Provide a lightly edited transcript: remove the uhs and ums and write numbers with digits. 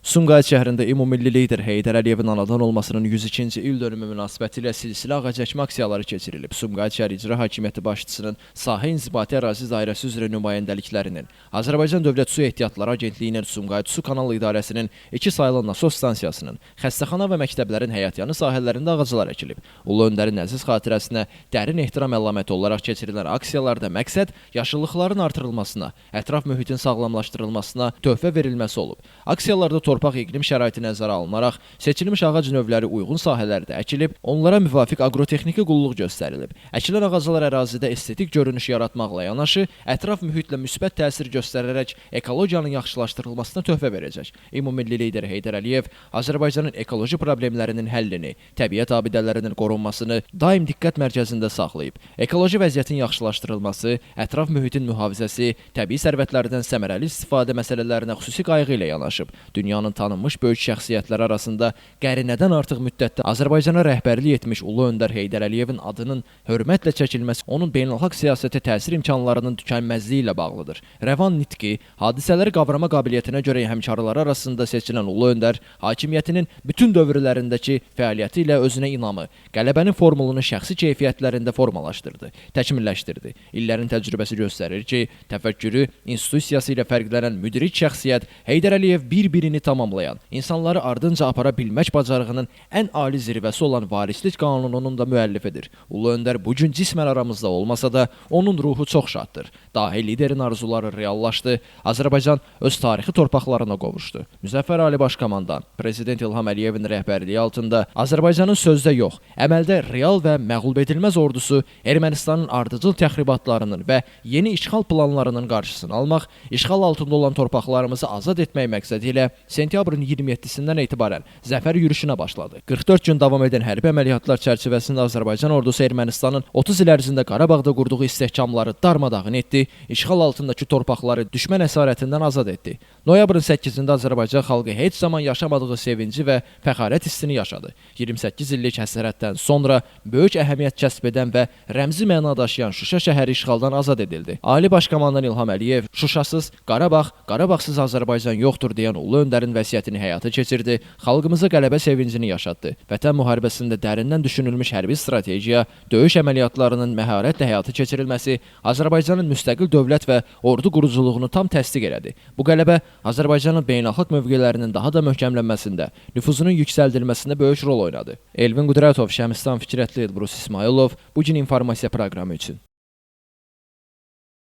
Sumqayıt şəhərində ümummilli lider Heydər Əliyevin anadan olmasının 102-ci il dönümü münasibətilə silsilə ağacəkmə aksiyaları keçirilib. Sumqayıt şəhər İcra Hakimiyyəti başçısının sahə inzibati ərazi dairəsi üzrə nümayəndəliklərinin, Azərbaycan Dövlət Su Ehtiyatları Agentliyinin Sumqayıt Su Kanal İdarəsinin 2 sayılı nasos stansiyasının, xəstəxana və məktəblərin həyətyanı sahələrində ağaclar əkilib. Ulu öndərin əziz xatirəsinə dərin ehtiram əlaməti olaraq keçirilən aksiyalarda məqsəd yaşıllıqların artırılmasına, ətraf mühitin sağlamlaşdırılmasına töhfə verilməsi olub. Aksiyalarda torpaq iqlim şəraiti nəzərə alınaraq, seçilmiş ağac növləri uyğun sahələrdə əkilib, onlara müvafiq agrotexniki qulluq göstərilib. Əkilən ağaclar ərazidə estetik görünüş yaratmaqla yanaşı, ətraf mühitlə müsbət təsir göstərərək ekologiyanın yaxşılaşdırılmasına töhfə verəcək. Ümummilli lider Heydər Əliyev Azərbaycanın ekoloji problemlərinin həllini, təbiət abidələrinin qorunmasını daim diqqət mərkəzində saxlayıb. Ekoloji vəziyyətin yaxşılaşdırılması, ətraf mühitin mühafizəsi, təbii sərvətlərdən səmərəli istifadə məsələlərinə xüsusi qayğı ilə yanaşıb. Dünyanın tanınmış böyük şəxsiyyətləri arasında qərinədən artıq müddətdə Azərbaycana rəhbərlik etmiş Ulu Öndər Heydər Əliyevin adının hörmətlə çəkilməsi onun beynəlxalq siyasətə təsir imkanlarının tükənməzliyi ilə bağlıdır. Rəvan nitqi, hadisələri qavrama qabiliyyətinə görə həmkarları arasında seçilən Ulu Öndər hakimiyyətinin bütün dövrlərindəki fəaliyyəti ilə özünə inamı, qələbənin formulunu şəxsi keyfiyyətlərində formalaşdırdı, təkmilləşdirdi. İllərin təcrübəsi göstərir ki, təfəkkürü, institusiyası ilə fərqlənən müdrik şəxsiyyət Heydər Əliyev bir-birini tamamlayan, insanları ardınca apara bilmək bacarığının ən ali zirvəsi olan varislik qanununun da müəllifidir. Ulu Öndər bugün cismən aramızda olmasa da, onun ruhu çox şaddır. Dahi liderin arzuları reallaşdı, Azərbaycan öz tarixi torpaqlarına qovuşdu. Müzəffər Ali Başkomandan, Prezident İlham Əliyevin rəhbərliyi altında Azərbaycanın sözdə yox, əməldə real və məğlub edilməz ordusu Ermənistanın ardıcıl təxribatlarının və yeni işğal planlarının qarşısını almaq, işğal altında olan torpaqlarımızı azad etmək məqsədilə sentyabrın 27-sindən etibarən zəfər yürüşünə başladı. 44 gün davam edən hərbi əməliyyatlar çərçivəsində Azərbaycan ordusu Ermənistanın 30 il ərzində Qarabağda qurduğu istehkamları darmadağın etdi, işğal altındakı torpaqları düşmən əsarətindən azad etdi. Noyabrın 8-də Azərbaycan xalqı heç zaman yaşamadığı sevinci və fəxarət hissini yaşadı. 28 illik həsrətdən sonra böyük əhəmiyyət kəsb edən və rəmzi məna daşıyan Şuşa şəhəri işğaldan azad edildi. Ali Başkomandan İlham Əliyev Şuşasız Qarabağ, Qarabağsız Azərbaycan yoxdur deyən Ulu Öndərin vəsiyyətini həyata keçirdi, xalqımıza qələbə sevincini yaşatdı. Vətən müharibəsində dərindən düşünülmüş hərbi strategiya, döyüş əməliyyatlarının məharətlə həyata keçirilməsi Azərbaycanın müstəqil dövlət və ordu quruculuğunu tam təsdiq elədi. Bu qələbə Azərbaycanın beynəlxalq mövqelərinin daha da möhkəmlənməsində, nüfuzunun yüksəldilməsində böyük rol oynadı. Elvin Qudratov, Şəmistan Fikrətli, Elbrus İsmailov, bugün informasiya proqramı üçün.